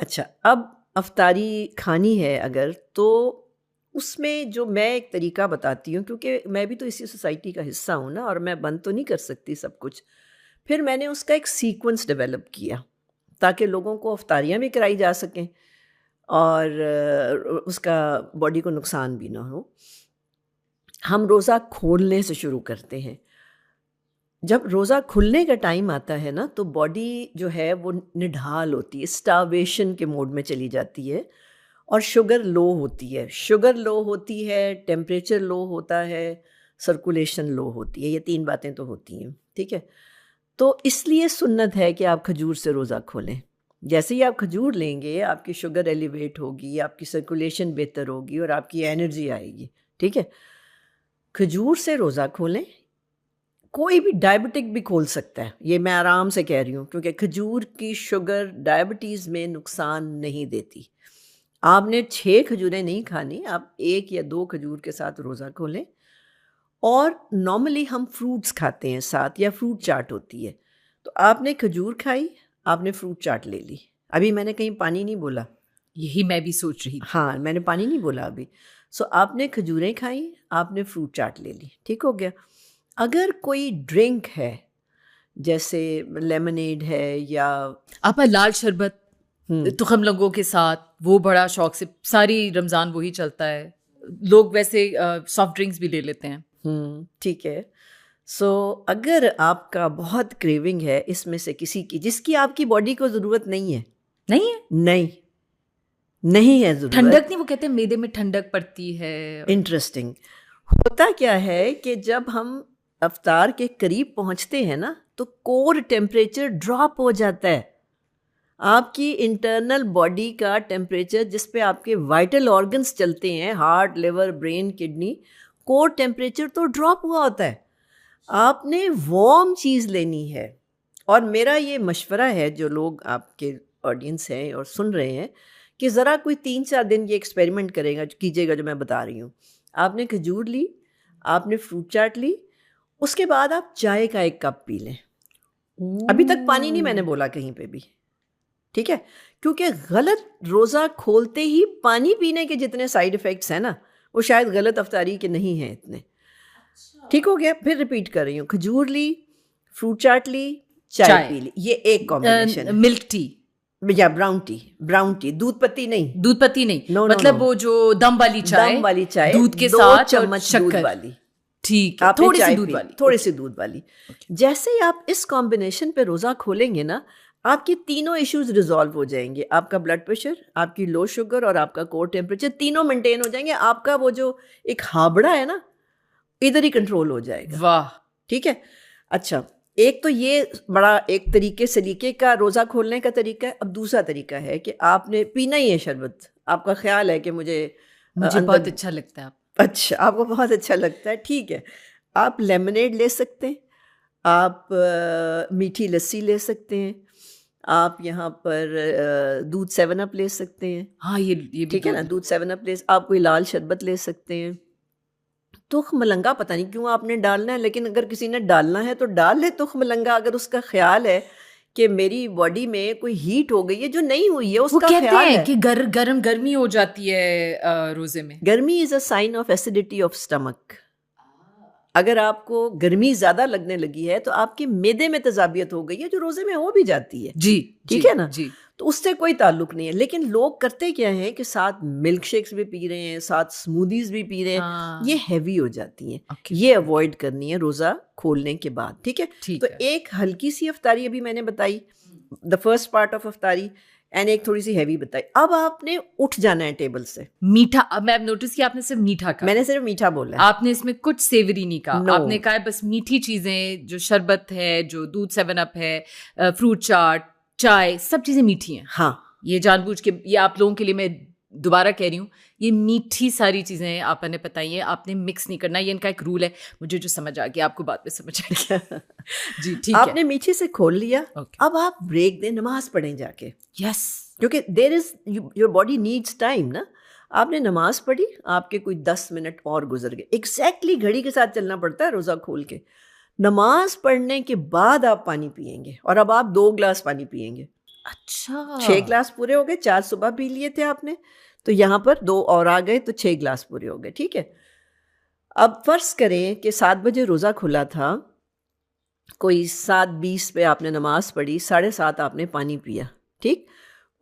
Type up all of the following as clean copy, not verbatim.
اچھا، اب افطاری کھانی ہے اگر، تو اس میں جو میں ایک طریقہ بتاتی ہوں، کیونکہ میں بھی تو اسی سوسائٹی کا حصہ ہوں نا، اور میں بند تو نہیں کر سکتی سب کچھ. پھر میں نے اس کا ایک سیکوینس ڈیولپ کیا تاکہ لوگوں کو افطاریاں بھی کرائی جا سکیں اور اس کا باڈی کو نقصان بھی نہ ہو. ہم روزہ کھولنے سے شروع کرتے ہیں. جب روزہ کھلنے کا ٹائم آتا ہے نا، تو باڈی جو ہے وہ نڈھال ہوتی ہے، اسٹاویشن کے موڈ میں چلی جاتی ہے، اور شوگر لو ہوتی ہے. شوگر لو ہوتی ہے، ٹیمپریچر لو ہوتا ہے، سرکولیشن لو ہوتی ہے. یہ 3 باتیں تو ہوتی ہیں، ٹھیک ہے. تو اس لیے سنت ہے کہ آپ کھجور سے روزہ کھولیں. جیسے ہی آپ کھجور لیں گے، آپ کی شوگر ایلیویٹ ہوگی، آپ کی سرکولیشن بہتر ہوگی، اور آپ کی انرجی آئے گی. ٹھیک ہے، کھجور سے روزہ کھولیں. کوئی بھی ڈائبٹک بھی کھول سکتا ہے، یہ میں آرام سے کہہ رہی ہوں، کیونکہ کھجور کی شوگر ڈائبٹیز میں نقصان نہیں دیتی. آپ نے 6 کھجوریں نہیں کھانی، آپ 1 یا 2 کھجور کے ساتھ روزہ کھولیں. اور نارملی ہم فروٹس کھاتے ہیں ساتھ، یا فروٹ چاٹ ہوتی ہے. تو آپ نے کھجور کھائی، آپ نے فروٹ چاٹ لے لی. ابھی میں نے کہیں پانی نہیں بولا، یہی میں بھی سوچ رہی تھی. ہاں، میں نے پانی نہیں بولا ابھی. سو آپ نے کھجوریں کھائیں، آپ نے فروٹ چاٹ لے لی. ٹھیک ہو گیا. اگر کوئی ڈرنک ہے جیسے لیمنیڈ ہے، یا آپ لال شربت تخم لنگوں کے ساتھ، وہ بڑا شوق سے ساری رمضان وہی چلتا ہے. لوگ ویسے سافٹ ڈرنکس بھی لے لیتے ہیں. ٹھیک ہے. سو اگر آپ کا بہت کریونگ ہے اس میں سے کسی کی، جس کی آپ کی باڈی کو ضرورت نہیں ہے، نہیں ہے ضرورت، ٹھنڈک نہیں، وہ کہتے ہیں میدے میں ٹھنڈک پڑتی ہے. انٹرسٹنگ. ہوتا کیا ہے کہ جب ہم افطار کے قریب پہنچتے ہیں نا، تو کور ٹیمپریچر ڈراپ ہو جاتا ہے. آپ کی انٹرنل باڈی کا ٹیمپریچر، جس پہ آپ کے وائٹل آرگنس چلتے ہیں، ہارٹ، لیور، برین، کڈنی، کور ٹیمپریچر تو ڈراپ ہوا ہوتا ہے. آپ نے وارم چیز لینی ہے. اور میرا یہ مشورہ ہے، جو لوگ آپ کے آڈینس ہیں اور سن رہے ہیں، کہ ذرا کوئی 3-4 دن یہ ایکسپیریمنٹ کیجیے گا جو میں بتا رہی ہوں. آپ نے کھجور لی، آپ نے فروٹ چاٹ لی، اس کے بعد آپ چائے کا 1 کپ پی لیں. ابھی تک پانی نہیں میں نے بولا کہیں پہ بھی، ٹھیک ہے. کیونکہ غلط روزہ کھولتے ہی پانی پینے کے جتنے سائیڈ ایفیکٹس ہیں نا، وہ شاید غلط افطاری کے نہیں ہیں اتنے. ٹھیک ہو گیا. پھر ریپیٹ کر رہی ہوں، کھجور لی، فروٹ چاٹ لی، چائے پی لی. یہ ایک کمبینیشن ہے. ملک ٹی یا براؤن ٹی، دودھ پتی نہیں، مطلب وہ جو دم والی چائے دودھ کے 2 ساتھ چمچ دودھ والی. ٹھیک ہے، تھوڑی سی دودھ والی. جیسے ہی آپ اس کمبینیشن پہ روزہ کھولیں گے نا، آپ کی تینوں ایشوز ریزالو ہو جائیں گے. آپ کا بلڈ پریشر، آپ کی لو شوگر، اور آپ کا کور ٹیمپریچر، تینوں مینٹین ہو جائیں گے. آپ کا وہ جو ایک ہابڑا ہے نا، ادھر ہی کنٹرول ہو جائے گا. واہ، ٹھیک ہے. اچھا، ایک تو یہ بڑا ایک طریقے سلیقے کا روزہ کھولنے کا طریقہ ہے. اب دوسرا طریقہ ہے کہ آپ نے پینا ہی ہے شربت. آپ کا خیال ہے کہ مجھے بہت اچھا لگتا ہے. اچھا، آپ کو بہت اچھا لگتا ہے، ٹھیک ہے. آپ لیمنیڈ لے سکتے ہیں، آپ میٹھی لسی لے سکتے ہیں، آپ یہاں پر دودھ 7 اپ لے سکتے ہیں. ہاں، یہ ٹھیک ہے نا، دودھ 7 اپ آپ کوئی لال شربت لے سکتے ہیں. تخم ملنگا پتہ نہیں کیوں آپ نے ڈالنا ہے، لیکن اگر کسی نے ڈالنا ہے تو ڈال لے تخم ملنگا. اگر اس کا خیال ہے کہ میری باڈی میں کوئی ہیٹ ہو گئی ہے جو نہیں ہوئی ہے، اس کا خیال ہے کہ گرمی ہو جاتی ہے روزے میں. گرمی is a sign of acidity of stomach. اگر آپ کو گرمی زیادہ لگنے لگی ہے تو آپ کے معدے میں تیزابیت ہو گئی ہے، جو روزے میں ہو بھی جاتی ہے. جی، ٹھیک ہے نا. تو اس سے کوئی تعلق نہیں ہے. لیکن لوگ کرتے کیا ہیں کہ ساتھ ملک شیکس بھی پی رہے ہیں، ساتھ اسمودیز بھی پی رہے ہیں. یہ ہیوی ہو جاتی ہیں. یہ اوائڈ کرنی ہے روزہ کھولنے کے بعد. ٹھیک ہے. تو ایک ہلکی سی افطاری ابھی میں نے بتائی، دا فرسٹ پارٹ آف افطاری، اینڈ ایک تھوڑی سی ہیوی بتائی. اب آپ نے اٹھ جانا ہے ٹیبل سے. میٹھا، میں نوٹس کیا آپ نے صرف میٹھا کہا. میں نے صرف میٹھا بولا ہے، آپ نے اس میں کچھ سیوری نہیں کہا. آپ نے کہا بس میٹھی چیزیں، جو شربت ہے، جو دودھ 7 اپ ہے، فروٹ چاٹ، چائے، سب چیزیں میٹھی ہیں. ہاں، یہ جان بوجھ کے، یہ آپ لوگوں کے لیے میں دوبارہ کہہ رہی ہوں، یہ میٹھی ساری چیزیں آپ نے بتائی ہیں، آپ نے مکس نہیں کرنا. یہ ان کا ایک رول ہے، مجھے جو سمجھ آ گیا آپ کو بعد میں سمجھ آ گیا. جی ٹھیک ہے. آپ نے میٹھی سے کھول لیا. اب آپ بریک دیں، نماز پڑھیں جا کے. یس، کیونکہ there is your body needs time نا. آپ نے نماز پڑھی، آپ کے کوئی 10 منٹ اور گزر گئے. ایگزیکٹلی گھڑی کے ساتھ چلنا پڑتا ہے روزہ کھول کے. نماز پڑھنے کے بعد آپ پانی پئیں گے، اور اب آپ 2 گلاس پانی پئیں گے. اچھا 6 گلاس پورے ہو گئے, 4 صبح پی لیے تھے آپ نے, تو یہاں پر 2 اور آ گئے تو 6 گلاس پورے ہو گئے. ٹھیک ہے, اب فرض کریں کہ 7 بجے روزہ کھلا تھا, کوئی 7:20 پہ آپ نے نماز پڑھی, 7:30 آپ نے پانی پیا. ٹھیک,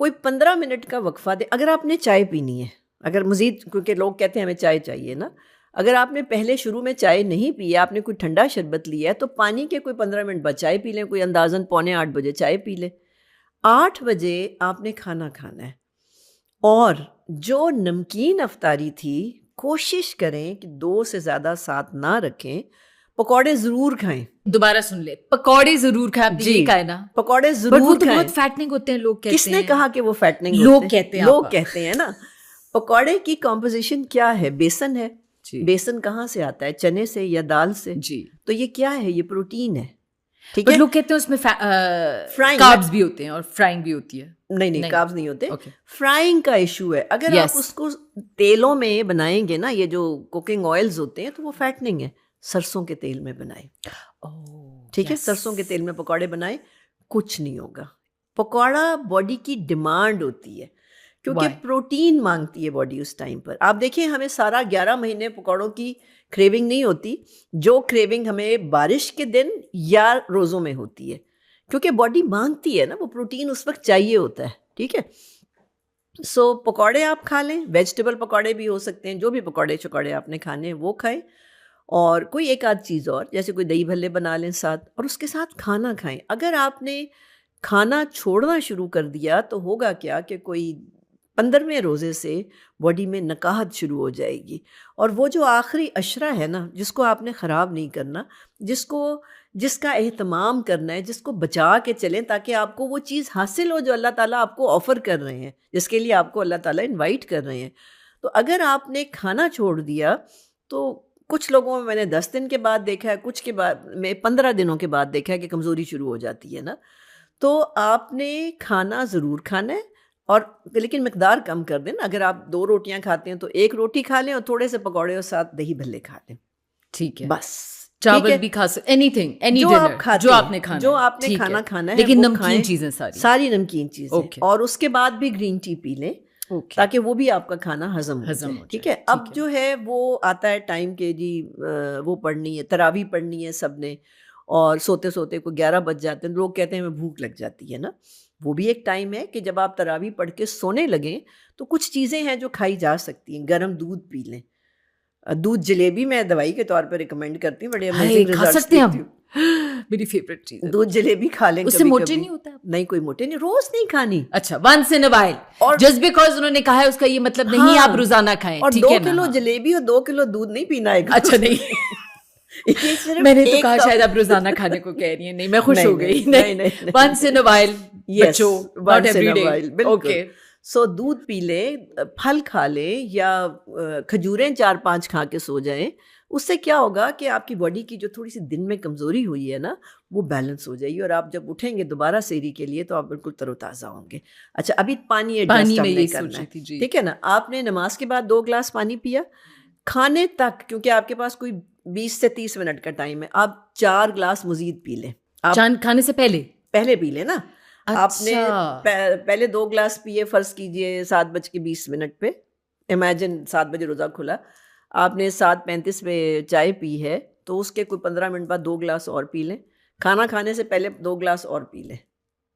کوئی 15 منٹ کا وقفہ دے. اگر آپ نے چائے پینی ہے, اگر مزید, کیونکہ لوگ کہتے ہیں ہمیں چائے چاہیے نا, اگر آپ نے پہلے شروع میں چائے نہیں پی, آپ نے کوئی ٹھنڈا شربت لیا ہے, تو پانی کے کوئی 15 منٹ بعد چائے پی لیں. کوئی اندازاً 7:45 بجے چائے پی لیں. 8 بجے آپ نے کھانا کھانا ہے, اور جو نمکین افطاری تھی کوشش کریں کہ 2 سے زیادہ ساتھ نہ رکھیں. پکوڑے ضرور کھائیں. دوبارہ سن لے, پکوڑے ضرور کھائیں. آپ نے یہی کہا ہے نا, پکوڑے بٹ وہ ضرور تو کھائیں. بہت فیٹنگ ہوتے ہیں, لوگ کہتے ہیں. کس نے کہا کہ وہ فیٹنگ لوگ کہتے ہیں, لوگ کہتے ہیں نا. پکوڑے کی کمپوزیشن کیا ہے؟ بیسن ہے. بیسن کہاں سے آتا ہے؟ چنے سے یا دال سے. جی, تو یہ کیا ہے؟ یہ پروٹین ہے. ٹھیک بٹ ہے, لوگ کہتے ہیں اس میں کاربز بھی ہوتے ہیں اور فرائنگ بھی ہوتی ہے. نہیں کاربز نہیں ہوتے. فرائنگ کا ایشو ہے. اگر آپ اس کو تیلوں میں بنائیں گے نا, یہ جو کوکنگ آئلز ہوتے ہیں, تو وہ فیٹنگ ہے. سرسوں کے تیل میں بنائیں. ٹھیک ہے, سرسوں کے تیل میں پکوڑے بنائیں, کچھ نہیں ہوگا. پکوڑا باڈی کی ڈیمانڈ ہوتی ہے, کیونکہ پروٹین مانگتی ہے باڈی اس ٹائم پر. آپ دیکھیں, ہمیں سارا 11 مہینے پکوڑوں کی کریونگ نہیں ہوتی. جو کریونگ ہمیں بارش کے دن یا روزوں میں ہوتی ہے, کیونکہ باڈی مانگتی ہے نا, وہ پروٹین اس وقت چاہیے ہوتا ہے. ٹھیک ہے, سو پکوڑے آپ کھا لیں. ویجیٹیبل پکوڑے بھی ہو سکتے ہیں, جو بھی پکوڑے چکوڑے آپ نے کھانے ہیں وہ کھائیں. اور کوئی ایک آدھ چیز اور, جیسے کوئی دہی بھلے بنا لیں ساتھ, اور اس کے ساتھ کھانا کھائیں. اگر آپ نے کھانا چھوڑنا شروع کر دیا تو ہوگا کیا کہ کوئی 15ویں روزے سے باڈی میں نکاہت شروع ہو جائے گی. اور وہ جو آخری عشرہ ہے نا, جس کو آپ نے خراب نہیں کرنا, جس کا اہتمام کرنا ہے, جس کو بچا کے چلیں تاکہ آپ کو وہ چیز حاصل ہو جو اللہ تعالیٰ آپ کو آفر کر رہے ہیں, جس کے لیے آپ کو اللہ تعالیٰ انوائٹ کر رہے ہیں. تو اگر آپ نے کھانا چھوڑ دیا, تو کچھ لوگوں میں نے 10 دن کے بعد دیکھا ہے, کچھ کے بعد میں 15 دنوں کے بعد دیکھا ہے کہ کمزوری شروع ہو جاتی ہے نا. تو آپ نے کھانا ضرور کھانا ہے, اور لیکن مقدار کم کر دیں. اگر آپ 2 روٹیاں کھاتے ہیں تو 1 روٹی کھا لیں, اور تھوڑے سے پکوڑے اور ساتھ دہی بھلے کھا لیں. ٹھیک ہے, بس چاول بھی کھا سکتے, اینی تھنگ, اینی ڈنر جو آپ نے کھانا کھانا ہے, لیکن نمکین چیزیں ساری نمکین چیزیں. اور اس کے بعد بھی گرین ٹی پی لیں, تاکہ وہ بھی آپ کا کھانا ہضم ہو جائے. ٹھیک ہے, اب جو ہے وہ آتا ہے ٹائم کہ جی وہ پڑھنی ہے, تراویح پڑھنی ہے سب نے, اور سوتے سوتے کو 11 بج جاتے ہیں. لوگ کہتے ہیں ہمیں بھوک لگ جاتی ہے نا. وہ بھی ایک ٹائم ہے کہ جب آپ تراویح پڑھ کے سونے لگیں تو کچھ چیزیں ہیں جو کھائی جا سکتی ہیں. گرم دودھ پی لیں. دودھ جلیبی میں دوائی کے طور پہ ریکمینڈ کرتی ہوں, بڑے امیزنگ ریزلٹس دیتی ہوں. میری فیوریٹ چیز ہے دودھ جلیبی کھا لیں. اس سے موٹے نہیں ہوتا؟ نہیں, کوئی موٹے نہیں, روز نہیں کھانی. اچھا, ونس ان اے وائل, اور جسٹ بیکاز انہوں نے کہا ہے اس کا یہ مطلب نہیں آپ روزانہ کھائیں. اور 2 کلو جلیبی اور 2 کلو دودھ نہیں پینا ہے. اچھا نہیں, میں نے تو کہا شاید آپ روزانہ کھانے کو کہہ رہی ہیں. نہیں, میں خوش ہو گئی. نہیں, ونس ان اے وائل بچو, ناٹ ایوری ڈے. اوکے, سو دودھ پی لیں, پھل کھا لیں, یا کھجوریں 4-5 کھا کے سو جائیں. اس سے کیا ہوگا کہ آپ کی باڈی کی جو تھوڑی سی دن میں کمزوری ہوئی ہے نا, وہ بیلنس ہو جائے گی, اور آپ جب اٹھیں گے دوبارہ سحری کے لیے تو آپ بالکل تر و تازہ ہوں گے. اچھا, ابھی پانی میں یہ کرنا ہے. ٹھیک ہے نا, آپ نے نماز کے بعد 2 گلاس پانی پیا. کھانے تک, کیونکہ آپ کے پاس کوئی 20 سے 30 منٹ کا ٹائم ہے, آپ 4 گلاس مزید پی لیں. آپ کھانے سے پہلے پی لیں نا. آپ نے پہلے 2 گلاس پیے, فرض کیجئے 7:20 پہ, امیجن 7 بجے روزہ کھلا, آپ نے 7:35 پہ چائے پی ہے, تو اس کے کوئی 15 منٹ بعد 2 گلاس اور پی لیں. کھانا کھانے سے پہلے 2 گلاس اور پی لیں.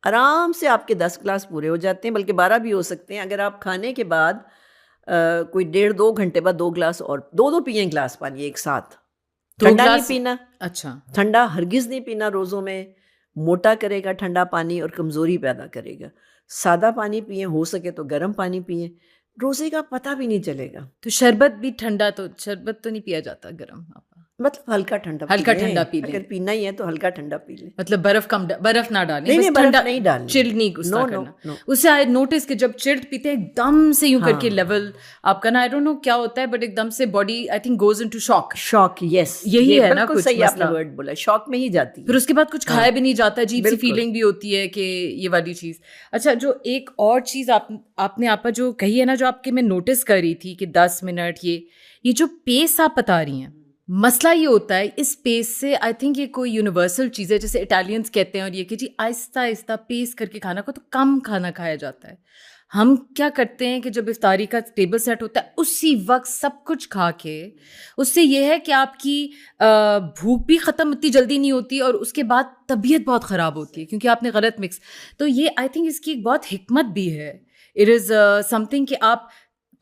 آرام سے آپ کے 10 گلاس پورے ہو جاتے ہیں, بلکہ 12 بھی ہو سکتے ہیں. اگر آپ کھانے کے بعد کوئی 1.5-2 گھنٹے بعد 2 گلاس اور, 2 پیئیں گلاس پانی ایک ساتھ. ٹھنڈا نہیں پینا. اچھا, ٹھنڈا ہرگز نہیں پینا روزوں میں, موٹا کرے گا ٹھنڈا پانی اور کمزوری پیدا کرے گا. سادہ پانی پئیں, ہو سکے تو گرم پانی پئیں, روزے کا پتہ بھی نہیں چلے گا. تو شربت بھی ٹھنڈا, تو شربت تو نہیں پیا جاتا گرم, مطلب ہلکا ٹھنڈا پی لیں. اگر پینا ہی ہے تو ہلکا ٹھنڈا پی لیں. مطلب برف نہ ڈالیں. نہیں, برف نہیں ڈالیں. چلڈ نہیں غصہ کرنا. اس سے آئی نوٹس کہ جب چلڈ پیتے ہیں ایک دم سے یوں کر کے لیول آپ کا نا, آئی ڈونٹ نو کیا ہوتا ہے, بٹ ایک دم سے body I think goes into shock. Yes, یہی ہے نا, کچھ صحیح آپ نے ورڈ بولا, شاک میں ہی جاتی ہے. پھر اس کے بعد کچھ کھایا بھی نہیں جاتا, عجیب سی فیلنگ بھی ہوتی ہے کہ یہ والی چیز. اچھا, جو ایک اور چیز آپ نے آپا جو کہی ہے نا, جو آپ کے میں نوٹس کر رہی تھی کہ 10 منٹ, یہ جو پیس آپ بتا رہی ہیں, مسئلہ یہ ہوتا ہے اس پیس سے, آئی تھنک یہ کوئی یونیورسل چیز ہے, جیسے اٹالینس کہتے ہیں اور یہ کہ جی آہستہ آہستہ پیس کر کے کھانا کو, تو کم کھانا کھایا جاتا ہے. ہم کیا کرتے ہیں کہ جب افطاری کا ٹیبل سیٹ ہوتا ہے اسی وقت سب کچھ کھا کے, اس سے یہ ہے کہ آپ کی بھوک بھی ختم اتنی جلدی نہیں ہوتی اور اس کے بعد طبیعت بہت خراب ہوتی ہے کیونکہ آپ نے غلط مکس. تو یہ آئی تھنک اس کی ایک بہت حکمت بھی ہے. اٹ از سم تھنگ کہ آپ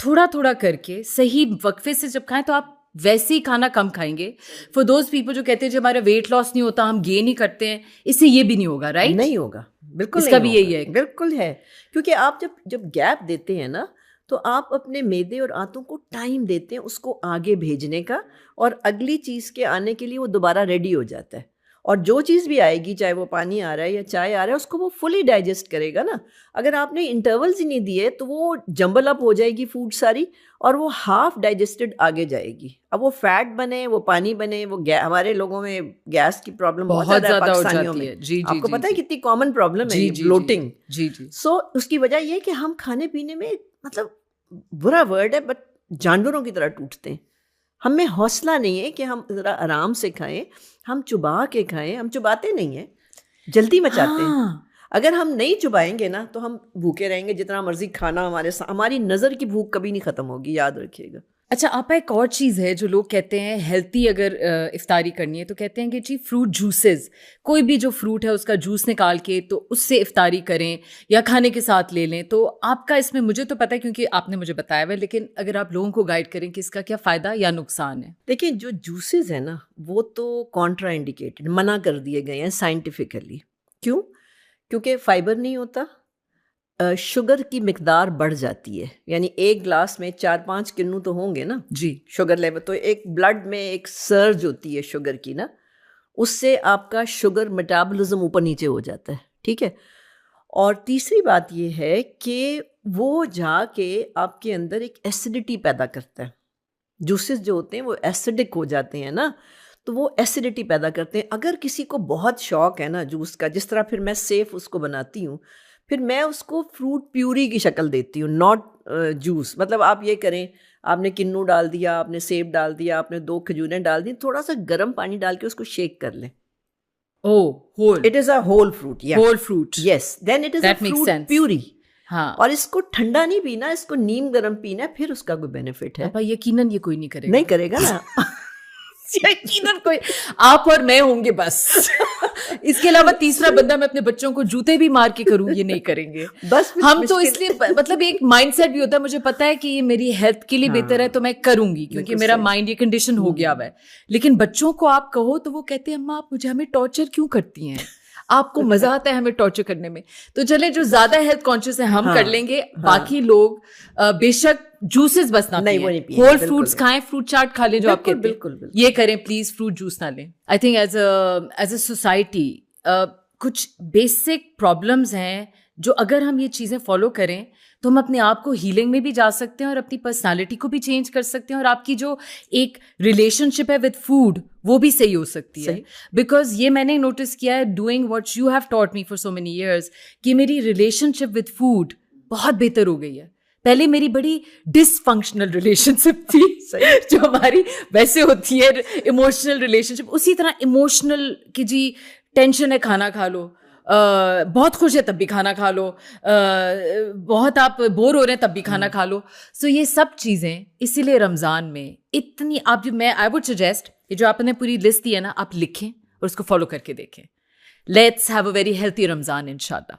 تھوڑا تھوڑا کر کے صحیح وقفے سے جب کھائیں تو آپ ویسے ہی کھانا کم کھائیں گے. فار دوز پیپل جو کہتے ہیں جب ہمارا ویٹ لاس نہیں ہوتا ہم گین ہی کرتے ہیں, اس سے یہ بھی نہیں ہوگا, رائٹ؟ نہیں ہوگا, بالکل اس کا بھی یہی ہے, بالکل ہے. کیونکہ آپ جب گیپ دیتے ہیں نا تو آپ اپنے معدے اور آنتوں کو ٹائم دیتے ہیں اس کو آگے بھیجنے کا, اور اگلی چیز کے آنے کے لیے وہ دوبارہ ریڈی ہو جاتا ہے. اور جو چیز بھی آئے گی, چاہے وہ پانی آ رہا ہے یا چائے آ رہا ہے, اس کو وہ فلی ڈائجسٹ کرے گا نا. اگر آپ نے انٹرولز ہی نہیں دیے تو وہ جمبل اپ ہو جائے گی فوڈ ساری, اور وہ ہاف ڈائجسٹڈ آگے جائے گی. اب وہ فیٹ بنے, وہ پانی بنے, وہ ہمارے لوگوں میں گیس کی پرابلم بہت زیادہ ہے پاکستانیوں میں. آپ کو پتہ ہے کتنی کامن پرابلم ہے بلوٹنگ. سو اس کی وجہ یہ ہے کہ ہم کھانے پینے میں, مطلب برا ورڈ ہے بٹ جانوروں کی طرح ٹوٹتے ہیں. ہم میں حوصلہ نہیں ہے کہ ہم ذرا آرام سے کھائیں, ہم چبا کے کھائیں. ہم چباتے نہیں ہیں, جلدی مچاتے ہیں. اگر ہم نہیں چبائیں گے نا تو ہم بھوکے رہیں گے جتنا مرضی کھانا ہماری نظر کی بھوک کبھی نہیں ختم ہوگی, یاد رکھیے گا. اچھا آپا, ایک اور چیز ہے جو لوگ کہتے ہیں ہیلتھی اگر افطاری کرنی ہے تو کہتے ہیں کہ جی فروٹ جوسز, کوئی بھی جو فروٹ ہے اس کا جوس نکال کے تو اس سے افطاری کریں یا کھانے کے ساتھ لے لیں. تو آپ کا اس میں, مجھے تو پتہ ہے کیونکہ آپ نے مجھے بتایا ہوا ہے, لیکن اگر آپ لوگوں کو گائیڈ کریں کہ اس کا کیا فائدہ یا نقصان ہے. دیکھیں جو جوسز ہیں نا وہ تو کانٹرا انڈیکیٹڈ, منع کر دیے گئے ہیں سائنٹیفکلی. کیوں؟ کیونکہ فائبر نہیں ہوتا, شوگر کی مقدار بڑھ جاتی ہے. یعنی ایک گلاس میں 4-5 کنو تو ہوں گے نا جی شوگر لیول, تو ایک بلڈ میں ایک سرج ہوتی ہے شوگر کی نا, اس سے آپ کا شوگر میٹابولزم اوپر نیچے ہو جاتا ہے. ٹھیک ہے. اور تیسری بات یہ ہے کہ وہ جا کے آپ کے اندر ایک ایسیڈیٹی پیدا کرتا ہے. جوسز جو ہوتے ہیں وہ ایسیڈک ہو جاتے ہیں نا, تو وہ ایسیڈیٹی پیدا کرتے ہیں. اگر کسی کو بہت شوق ہے نا جوس کا, جس طرح پھر میں سیف اس کو بناتی ہوں, پھر میں اس کو فروٹ پیوری کی شکل دیتی ہوں, ناٹ جوس. مطلب آپ یہ کریں, آپ نے کنو ڈال دیا, آپ نے سیب ڈال دیا, آپ نے 2 کھجوریں ڈال دی, تھوڑا سا گرم پانی ڈال کے اس کو شیک کر لیں. whole, it is a whole fruit, yeah, whole fruit, yes, then it is that a makes fruit sense. puree. ہاں, اور اس کو ٹھنڈا نہیں پینا, اس کو نیم گرم پینا ہے, پھر اس کا کوئی بینیفٹ ہے. آپا یقیناً یہ کوئی نہیں کرے گا, نہیں کرے گا نا. یقیناً کوئی, آپ اور میں ہوں گے بس. اس کے علاوہ تیسرا بندہ میں اپنے بچوں کو جوتے بھی مار کے کروں, یہ نہیں کریں گے بس. ہم تو اس لیے, مطلب ایک مائنڈ سیٹ بھی ہوتا ہے, مجھے پتا ہے کہ یہ میری ہیلتھ کے لیے بہتر ہے تو میں کروں گی, کیونکہ میرا مائنڈ یہ کنڈیشن ہو گیا ہوا ہے. لیکن بچوں کو آپ کہو تو وہ کہتے ہیں اماں آپ مجھے, ہمیں ٹارچر کیوں کرتی ہیں, آپ کو مزہ آتا ہے ہمیں ٹارچر کرنے میں. تو چلیں جو زیادہ ہیلتھ کانشیس ہیں ہم کر لیں گے, باقی لوگ بے شک جوسز بس نہ پئیں, ہول فروٹس کھائیں, فروٹ چاٹ کھا لیں جو آپ کہتے ہیں, یہ کریں پلیز, فروٹ جوس نہ لیں. I think as a society کچھ بیسک پرابلمز ہیں جو اگر ہم یہ چیزیں فالو کریں تو ہم اپنے آپ کو ہیلنگ میں بھی جا سکتے ہیں اور اپنی پرسنالٹی کو بھی چینج کر سکتے ہیں, اور آپ کی جو ایک ریلیشن شپ ہے وتھ فوڈ وہ بھی صحیح ہو سکتی ہے. بیکاز یہ میں نے نوٹس کیا ہے doing what you have taught me for so many years, کہ میری ریلیشن شپ وتھ فوڈ بہت بہتر ہو گئی ہے. پہلے میری بڑی ڈس فنکشنل ریلیشن شپ تھی جو ہماری ویسے ہوتی ہے ایموشنل ریلیشن شپ, اسی طرح ایموشنل کہ جی ٹینشن ہے کھانا کھا لو, بہت خوش ہے تب بھی کھانا کھا لو, بہت آپ بور ہو رہے ہیں تب بھی کھانا کھا لو. سو یہ سب چیزیں اسی لیے رمضان میں اتنی, آپ میں آئی وڈ سجیسٹ یہ جو آپ نے پوری لسٹ دی ہے نا, آپ لکھیں اور اس کو فالو کر کے دیکھیں. Let's have a very healthy Ramzan انشاءاللہ.